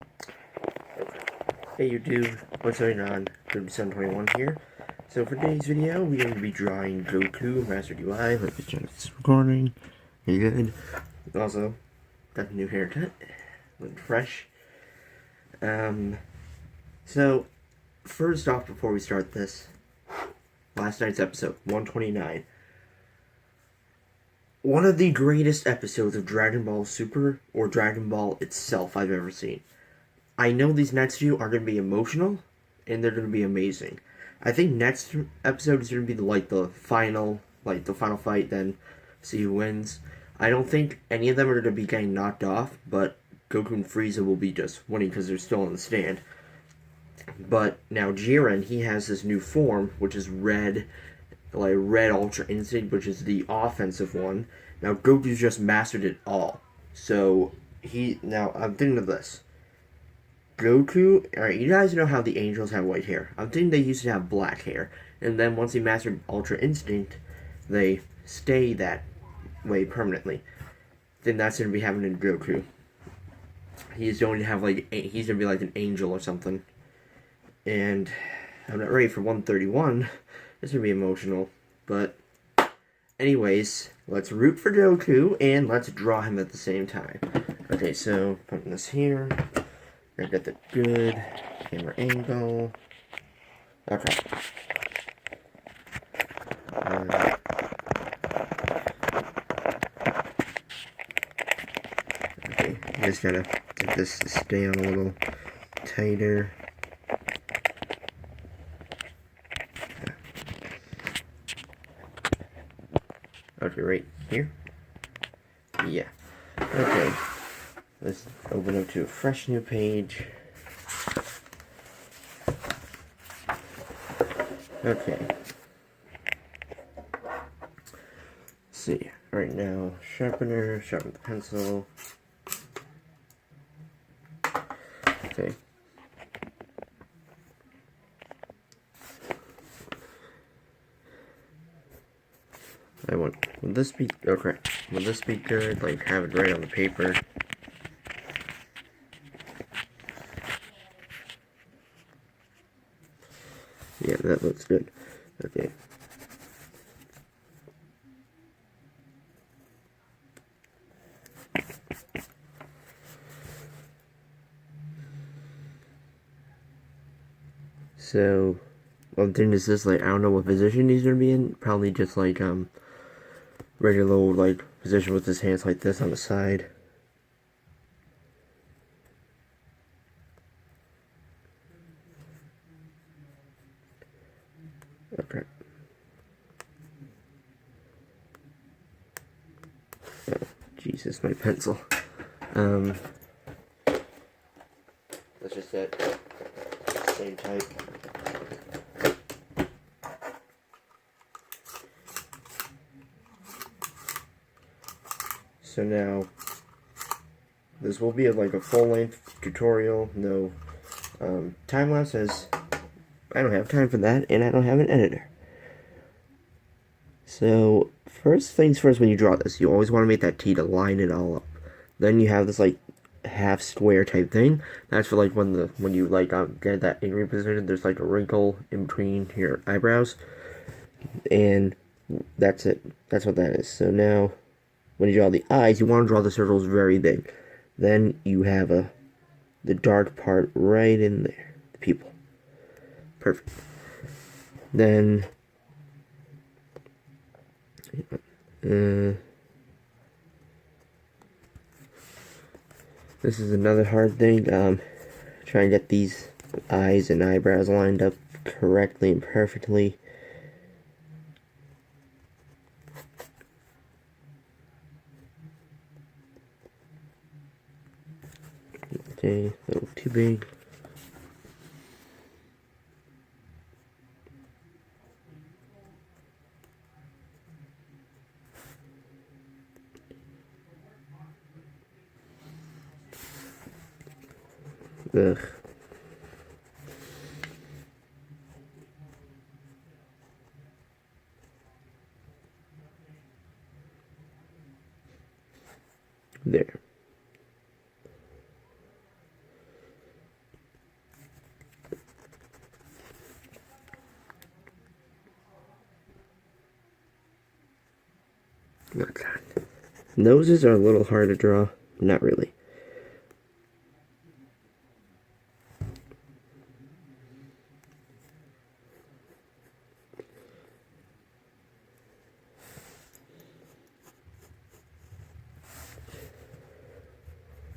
Hey YouTube, what's going on? Good721 here. So for today's video, we're going to be drawing Goku, Master UI. Let me check this recording. Pretty good. Also, got a new haircut. Looking fresh. So, first off, before we start this, last night's episode, 129. One of the greatest episodes of Dragon Ball Super, or Dragon Ball itself, I've ever seen. I know these next few are going to be emotional, and they're going to be amazing. I think next episode is going to be the final fight, then see who wins. I don't think any of them are going to be getting knocked off, but Goku and Frieza will be just winning because they're still on the stand. But now Jiren, he has this new form, which is red, Red Ultra Instinct, which is the offensive one. Now Goku's just mastered it all. So now I'm thinking of this. Goku, alright, you guys know how the angels have white hair. I'm thinking they used to have black hair. And then once they mastered Ultra Instinct, they stay that way permanently. Then that's going to be happening to Goku. He's going to have he's going to be like an angel or something. And I'm not ready for 131. It's going to be emotional. But anyways, let's root for Goku and let's draw him at the same time. Okay, so putting this here. I got the good camera angle. Okay. Okay, just gotta get this to stay on a little tighter. Okay, right here? Yeah. Okay. Let's open up to a fresh new page. Okay. Let's see. Right now, sharpen the pencil. Okay. Would this be, okay, would this be good, have it right on the paper? Yeah, that looks good. Okay. So, one thing is this, I don't know what position he's gonna be in. Probably just, regular old, position with his hands like this on the side. Okay. Oh, Jesus, my pencil. Let's just set same type. So now, this will be a full-length tutorial. No time-lapse, as I don't have time for that, and I don't have an editor. So, first things first, when you draw this, you always want to make that T to line it all up. Then you have this, half square type thing. That's for, when you, get that angry position, there's, a wrinkle in between your eyebrows. And that's it. That's what that is. So now, when you draw the eyes, you want to draw the circles very big. Then you have the dark part right in there. The pupil. Perfect. Then this is another hard thing. Try and get these eyes and eyebrows lined up correctly and perfectly. Okay, a little too big. Ugh. There. Oh god. Noses are a little hard to draw. Not really.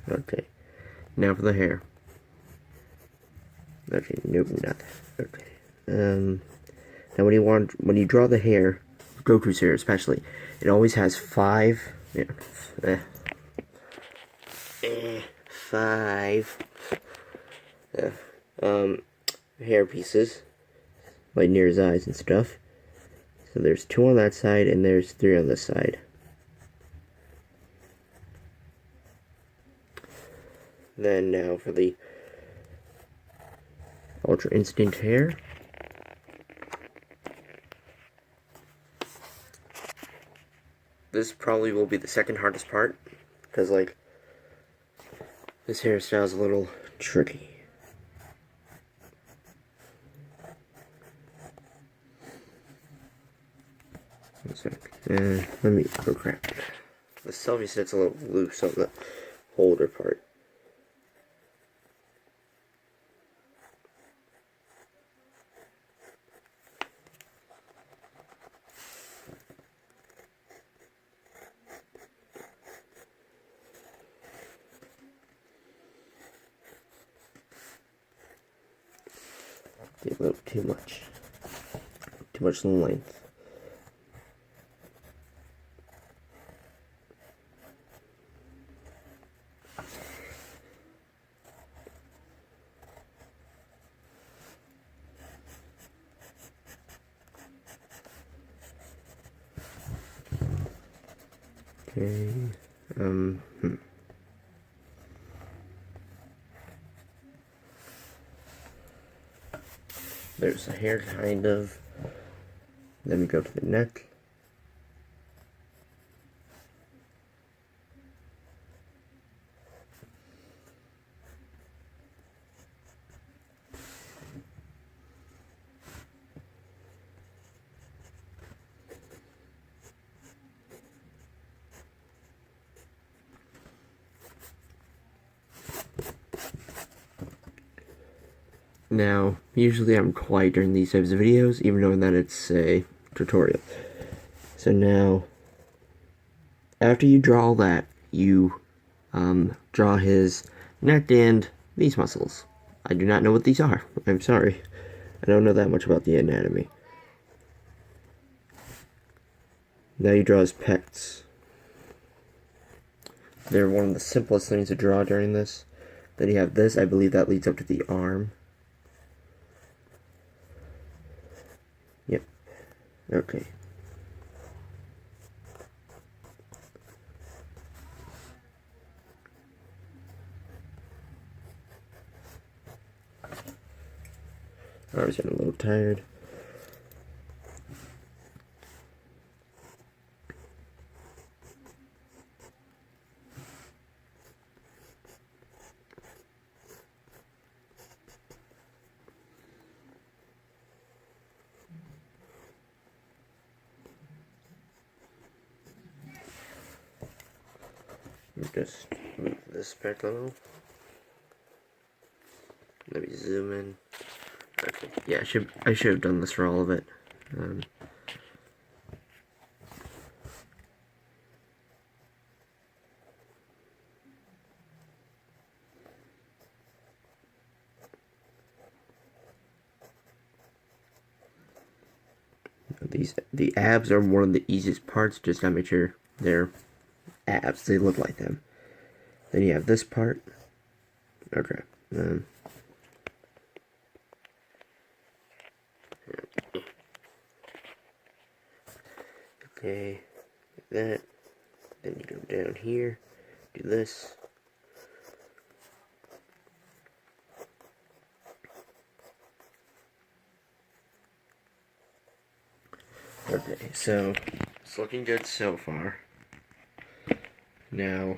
Okay. Now for the hair. Okay, nope, not that. Okay. Now when you draw the hair, Goku's hair especially, it always has five uh, hair pieces, like near his eyes and stuff. So there's 2 on that side and there's 3 on this side. Then now for the Ultra Instinct hair. This probably will be the second hardest part, because like this hairstyle is a little tricky. One sec. Let me, oh crap. The selfie set's a little loose on the holder part. A little too much. Too much length. Okay. There's the hair, kind of. Then we go to the neck. Now, usually I'm quiet during these types of videos, even knowing that it's a tutorial. So now, after you draw all that, you draw his neck and these muscles. I do not know what these are. I'm sorry. I don't know that much about the anatomy. Now you draw his pecs. They're one of the simplest things to draw during this. Then you have this. I believe that leads up to the arm. Yep. Okay. I was getting a little tired. Just move this back a little. Let me zoom in. Okay. Yeah, I should have done this for all of it. The abs are one of the easiest parts. Just gotta make sure they're abs. They look like them. Then you have this part. Okay. Okay. That. Then you go down here. Do this. Okay, so it's looking good so far. Now,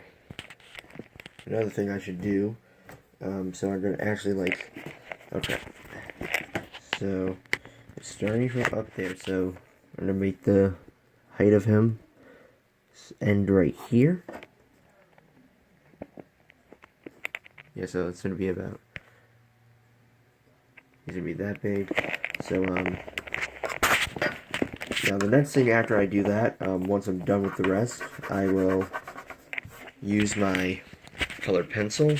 another thing I should do, so I'm gonna actually okay, so it's starting from up there, so I'm gonna make the height of him end right here. Yeah, so it's gonna be about. It's gonna be that big. So now the next thing after I do that, once I'm done with the rest, I will use my colored pencil,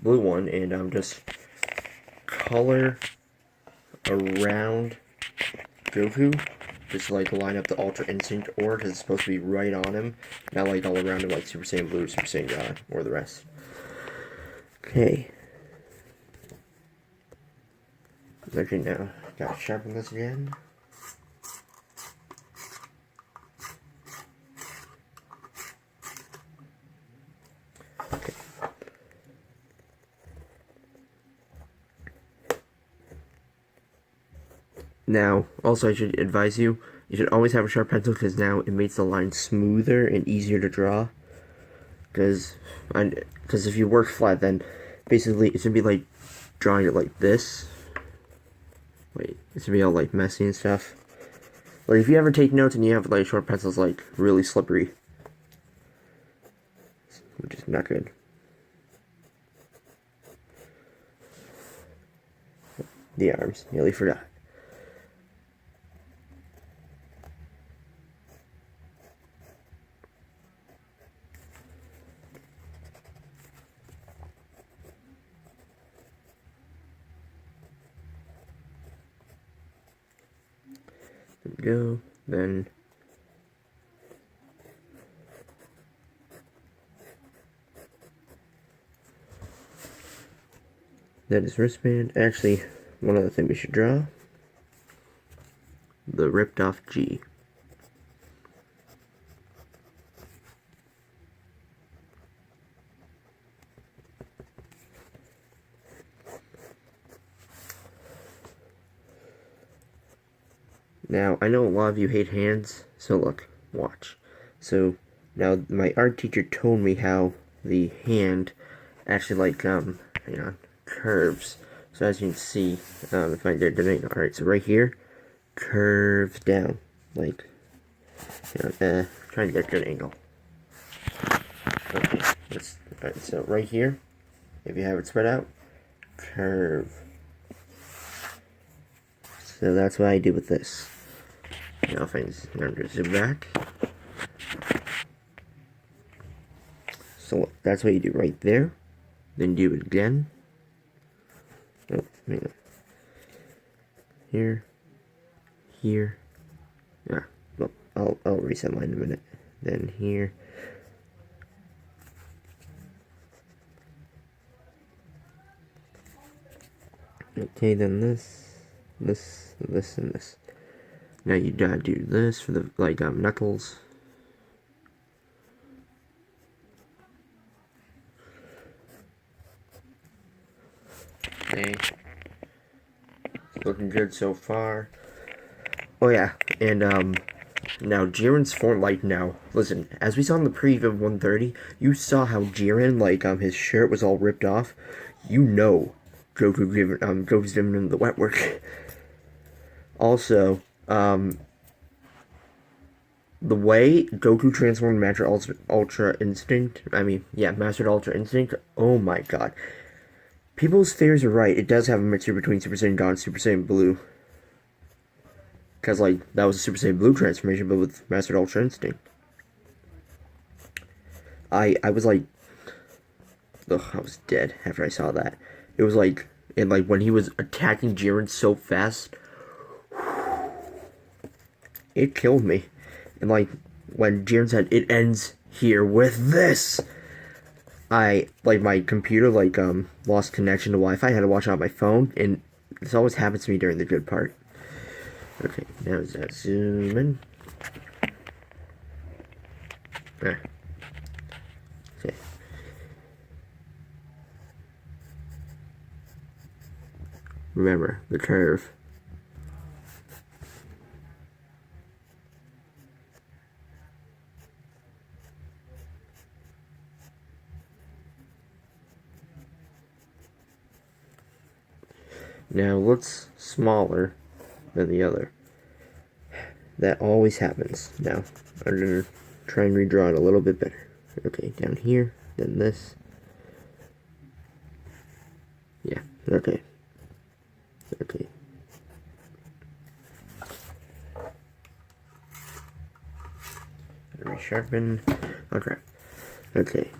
blue one, and just color around Goku. Just like line up the Ultra Instinct aura because it's supposed to be right on him, not like all around him like Super Saiyan Blue, Super Saiyan God, or the rest. Okay. Okay, now gotta sharpen this again. Okay. Now, also I should advise you, you should always have a sharp pencil because now it makes the line smoother and easier to draw. Because if you work flat, then basically it's gonna be like drawing it like this. Wait, it's gonna be all like messy and stuff. Like if you ever take notes and you have like short pencils, like really slippery, which is not good. The arms, nearly forgot. There we go. Then that is wristband. Actually, one other thing we should draw. The ripped off G. Now, I know a lot of you hate hands, so look, watch. So, now my art teacher told me how the hand actually, like, curves. So as you can see, if I did it, alright, so right here, curves down, like, trying to get a good angle. Okay, alright, so right here, if you have it spread out, curve. So that's what I do with this. Now if I just zoom back. So that's what you do right there. Then do it again. Oh, hang on. Here. Here. Yeah. Well, I'll reset mine in a minute. Then here. Okay, then this, and this. Now you gotta do this for the knuckles. Okay, it's looking good so far. Oh yeah, and now Jiren's form, now listen, as we saw in the preview of 130, you saw how Jiren, his shirt was all ripped off. You know, Goku's giving him the wet work. Also, the way Goku transformed Mastered Ultra Instinct, Mastered Ultra Instinct, oh my god. People's fears are right, it does have a mixture between Super Saiyan God and Super Saiyan Blue. Because, that was a Super Saiyan Blue transformation, but with Mastered Ultra Instinct. I was ugh, I was dead after I saw that. It was when he was attacking Jiren so fast, it killed me. And when Jiren said, it ends here with this, my computer, lost connection to Wi-Fi. I had to watch it on my phone, and this always happens to me during the good part. Okay, now let's zoom in. There. Okay. Remember, the curve. Now looks smaller than the other. That always happens. Now, I'm gonna try and redraw it a little bit better. Okay, down here, then this. Yeah, okay. Okay. Resharpen. Oh crap. Okay.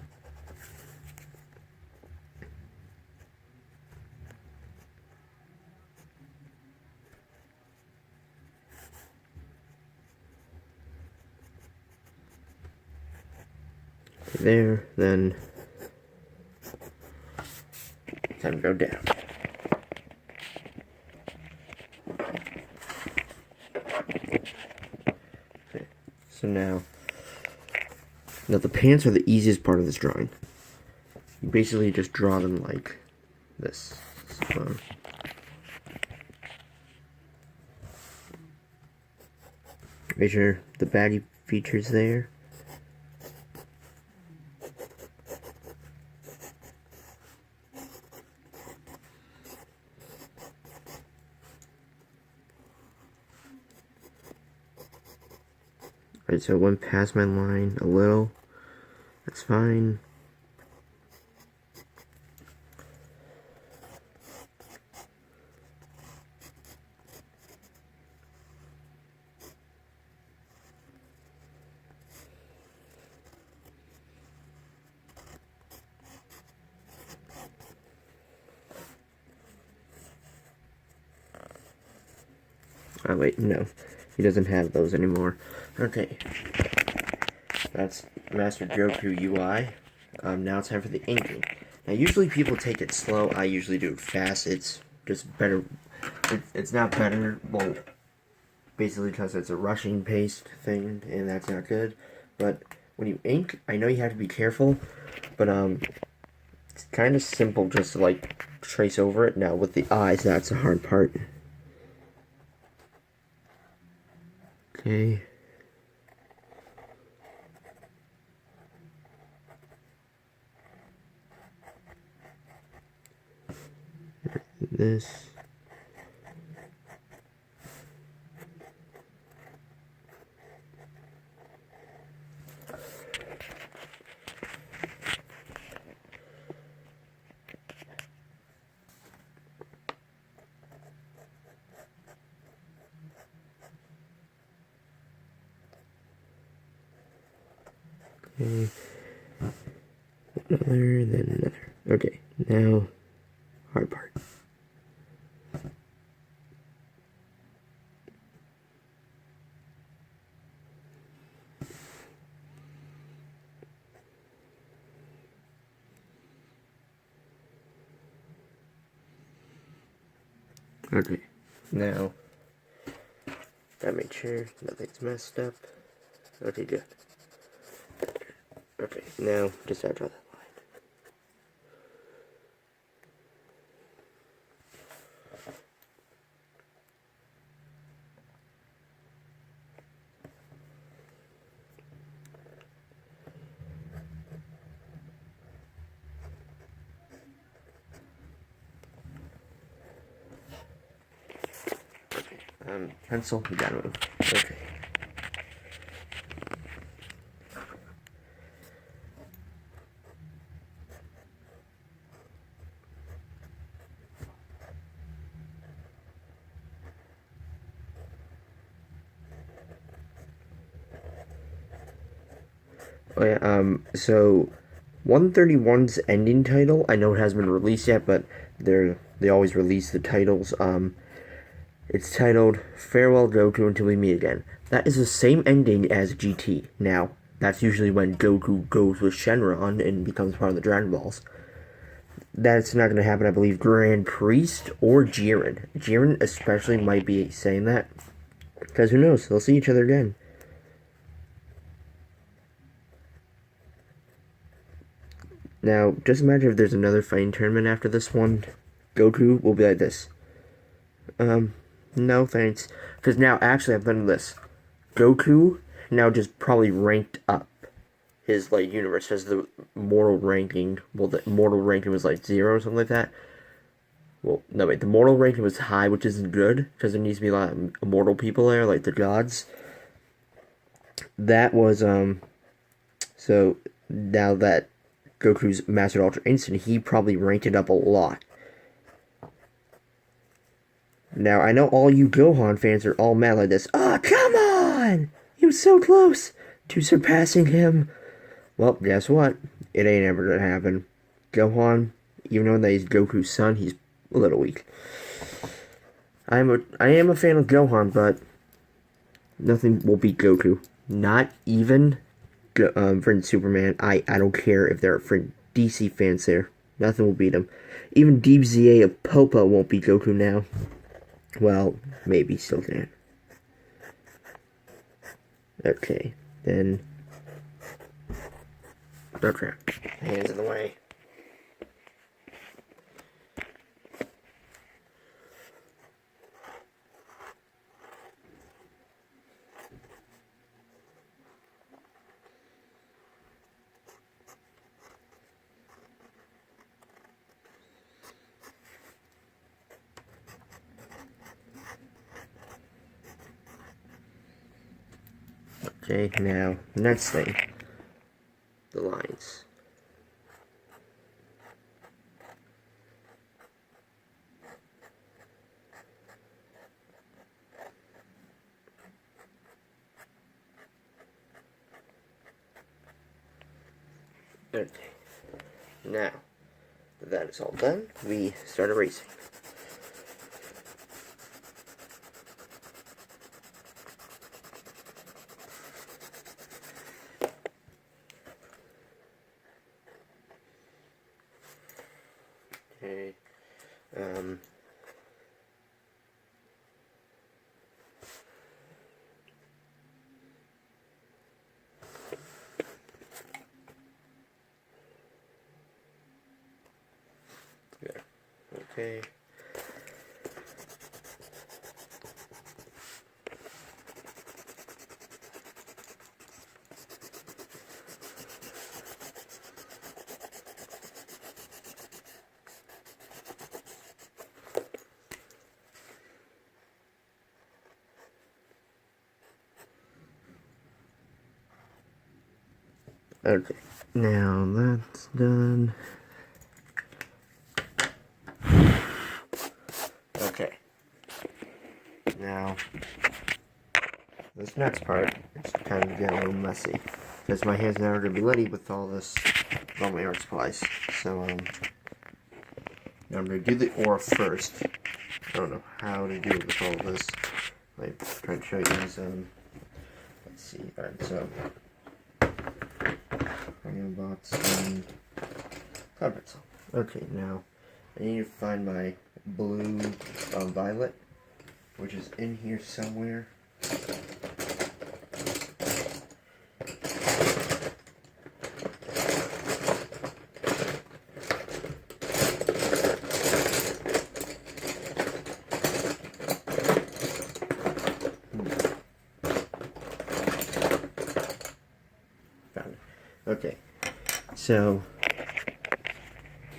There, then time to go down. Okay. So now the pants are the easiest part of this drawing. You basically just draw them like this. So, make sure the baggy features there. Alright, so it went past my line a little. That's fine. Oh wait, no. He doesn't have those anymore. Okay. That's Master Goku UI. Now it's time for the inking. Now usually people take it slow. I usually do it fast. It's just better. It's not better. Well, basically because it's a rushing paste thing, and that's not good. But when you ink, I know you have to be careful, but it's kind of simple just to like trace over it. Now with the eyes, that's the hard part. Okay. This. Okay. Another, then another. Okay, now hard part. Okay, now gotta make sure nothing's messed up. Okay, good. Okay, now just gotta draw that line. Pencil, we gotta move. Okay. Oh yeah, so 131's ending title, I know it hasn't been released yet, but they always release the titles. It's titled Farewell Goku Until We Meet Again. That is the same ending as GT. Now, that's usually when Goku goes with Shenron and becomes part of the Dragon Balls. That's not going to happen, I believe, Grand Priest or Jiren. Jiren especially might be saying that. Because who knows, they'll see each other again. Now, just imagine if there's another fighting tournament after this one. Goku will be like this. No thanks. Because now, actually, I've done this. Goku now just probably ranked up his, like, universe. Because the mortal ranking, well, the mortal ranking was, like, 0 or something like that. Well, no, wait, the mortal ranking was high, which isn't good. Because there needs to be a lot of immortal people there, like the gods. That was, So now that Goku's Mastered Ultra Instinct, he probably ranked it up a lot. Now, I know all you Gohan fans are all mad like this. Oh, come on! He was so close to surpassing him. Well, guess what? It ain't ever gonna happen. Gohan, even though he's Goku's son, he's a little weak. I am a fan of Gohan, but nothing will beat Goku. Not even friend Superman. I don't care if there are friend DC fans there. Nothing will beat him. Even DBZA of Popo won't beat Goku now. Well, maybe still can. Okay, then. Okay, hands in the way. Okay, now, next thing. The lines. Okay, now that is all done, we start erasing. Okay, there. Okay. Okay, now that's done. Okay, now this next part is kind of getting a little messy because my hands now are going to be litty with all this, all my art supplies. So now I'm going to do the aura first. I don't know how to do it with all of this. I'm trying to show you guys. Let's see. Alright, so box and cloud pencil. Okay, now I need to find my blue violet, which is in here somewhere. Found it. Okay. So,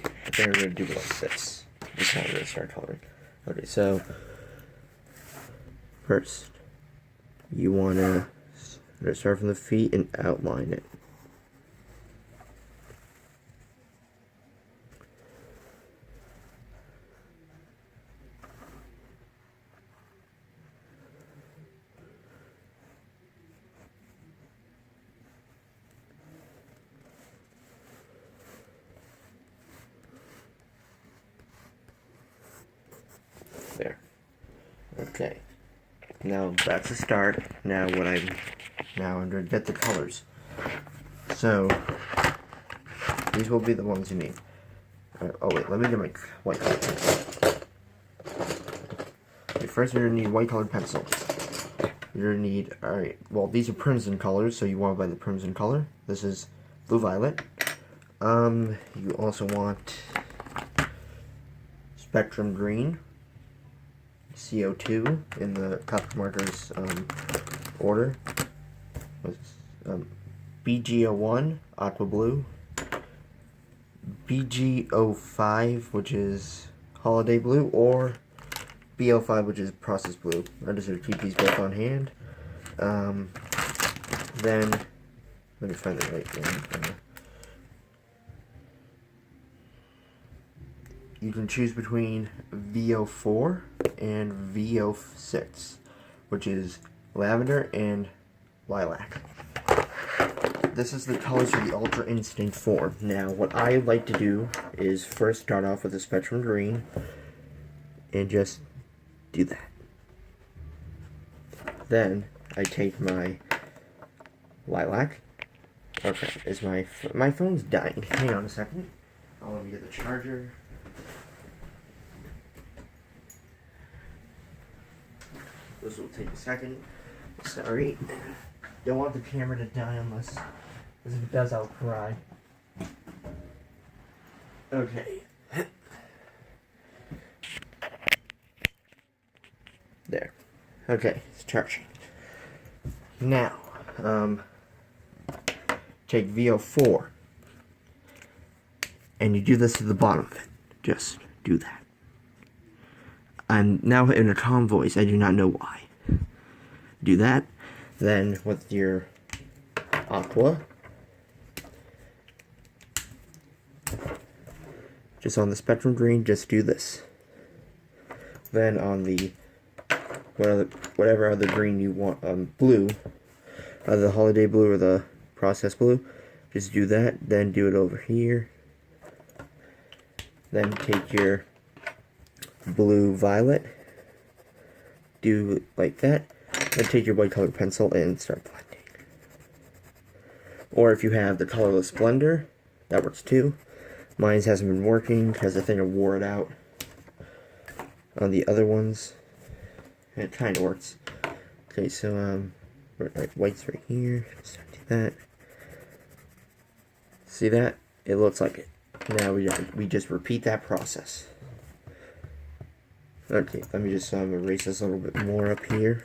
I think we're going to do it like this. This is how we're going to start coloring. Okay, so, first, you want to start from the feet and outline it. There. Okay. Now that's a start. Now I'm going to get the colors. So these will be the ones you need. Oh wait, let me get my white colored pencil. Okay, first you're going to need white colored pencil. You're going to need, alright, well these are crimson colors, so you want to buy the crimson color. This is blue violet. You also want spectrum green. CO2 in the copper markers order. BG01, aqua blue. BG05, which is holiday blue, or B05, which is process blue. I just going to keep these both on hand. Then Let me find the right one. You can choose between VO4 and VO6, which is lavender and lilac. This is the colors for the Ultra Instinct 4. Now, what I like to do is first start off with a spectrum green and just do that. Then I take my lilac. Okay, is my phone's dying. Hang on a second. I'll let me get the charger. This will take a second. Sorry. Don't want the camera to die unless, if it does, I'll cry. Okay. There. Okay, it's charging. Now, take VO4, and you do this to the bottom of it. Just do that. I'm now in a calm voice. I do not know why. Do that. Then with your aqua, just on the spectrum green, just do this. Then on the whatever other green you want, blue, either the holiday blue or the processed blue, just do that. Then do it over here. Then take your blue violet, do it like that. Then take your white colored pencil and start blending. Or if you have the colorless blender, that works too. Mine hasn't been working because I think I wore it out on the other ones. It kind of works. Okay, so white's right here. Start to do that. See that? It looks like it. Now we just repeat that process. Okay, let me just erase this a little bit more up here.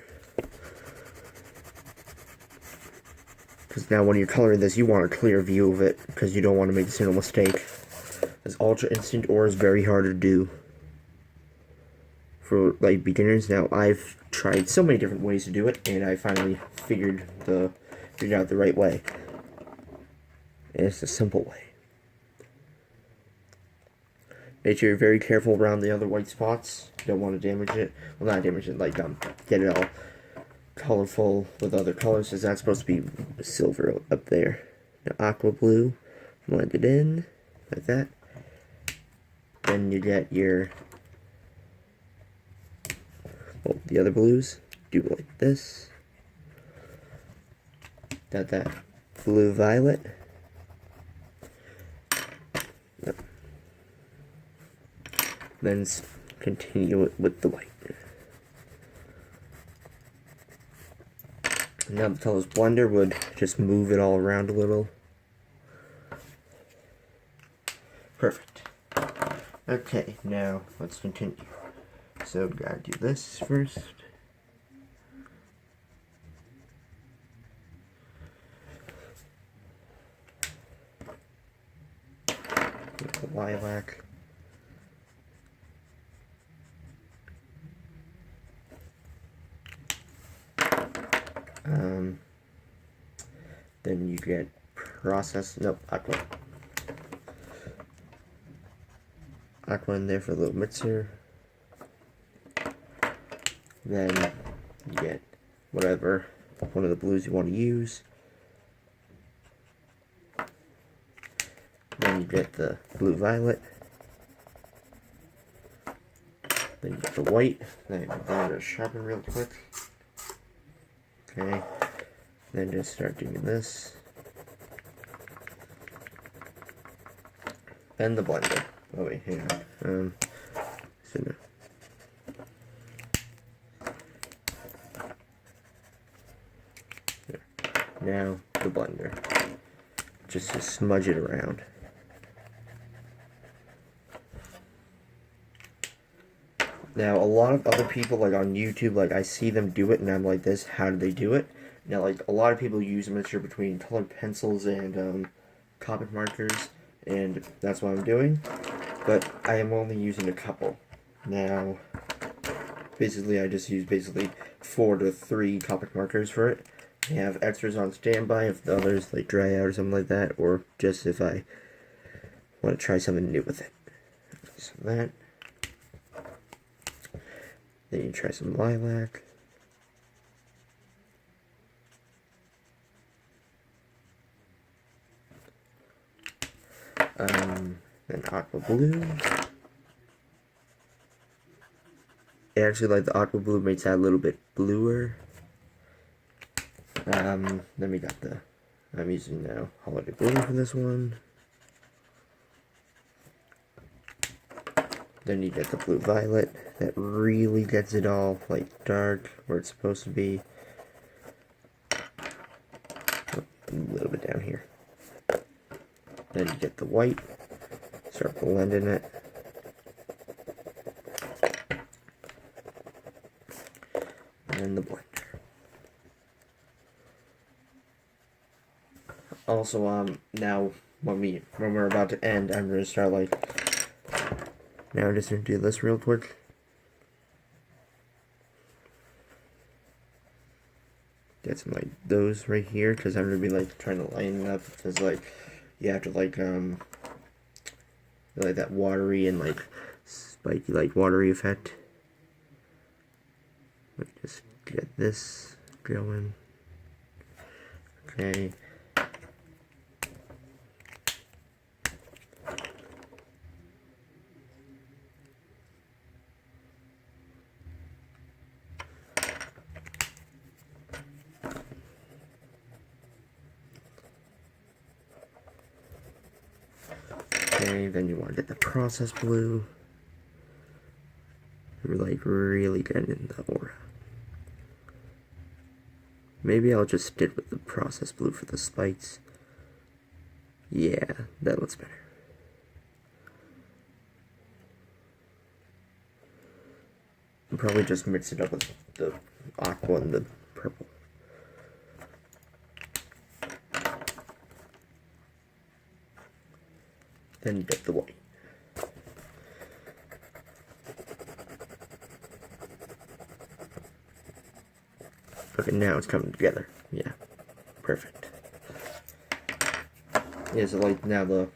Because now when you're coloring this, you want a clear view of it, because you don't want to make a single mistake. As Ultra Instinct Ore is very hard to do for like beginners. Now I've tried so many different ways to do it, and I finally figured out the right way. And it's a simple way. Make sure you're very careful around the other white spots. You don't want to damage it. Well, not damage it, like get it all colorful with other colors, because that's supposed to be silver up there. Now aqua blue, blend it in like that. Then you get your the other blues. Do like this. Got that blue violet. Yep. Then continue it with the white. Now the colors blender would just move it all around a little. Perfect. Okay, now let's continue. So gotta do this first. With the lilac. Then you get aqua. Aqua in there for a little mixer. Then you get whatever one of the blues you want to use. Then you get the blue violet. Then you get the white. Then I'm going to sharpen real quick. Okay. Then just start doing this. And the blender. Oh wait, hang on. So no. There. Now the blender. Just to smudge it around. Now, a lot of other people, like on YouTube, like I see them do it, and I'm like, this, how do they do it? Now, like, a lot of people use a mixture between colored pencils and Copic markers, and that's what I'm doing. But I am only using a couple. Now, basically, I just use 4 to 3 Copic markers for it. have extras on standby if the others like dry out or something like that, or just if I want to try something new with it. So that. Then you try some lilac. Then aqua blue. I actually like the aqua blue, makes that a little bit bluer. Then we got I'm using now holiday blue for this one. Then you get the blue violet that really gets it all like dark where it's supposed to be. Oh, a little bit down here. Then you get the white, start blending it. And the blender. Also, now when we're about to end, I'm gonna start like. Now I'm just gonna do this real quick. Get some like those right here, because I'm gonna be like trying to line it up, because like you have to like that watery and like spiky like watery effect. Let me just get this going. Okay. Okay, then you want to get the process blue. We're like really getting in the aura. Maybe I'll just stick with the process blue for the spikes. Yeah, that looks better. I'll probably just mix it up with the aqua and the purple. Then get the white. Okay, now it's coming together. Yeah, perfect. Yeah, so like now the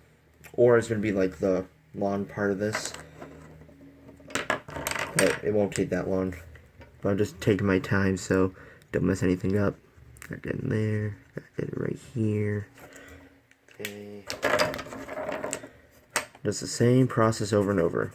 aura is going to be like the long part of this. But it won't take that long. But I'm just taking my time so don't mess anything up. Got it in there. Got it right here. Okay. Just the same process over and over.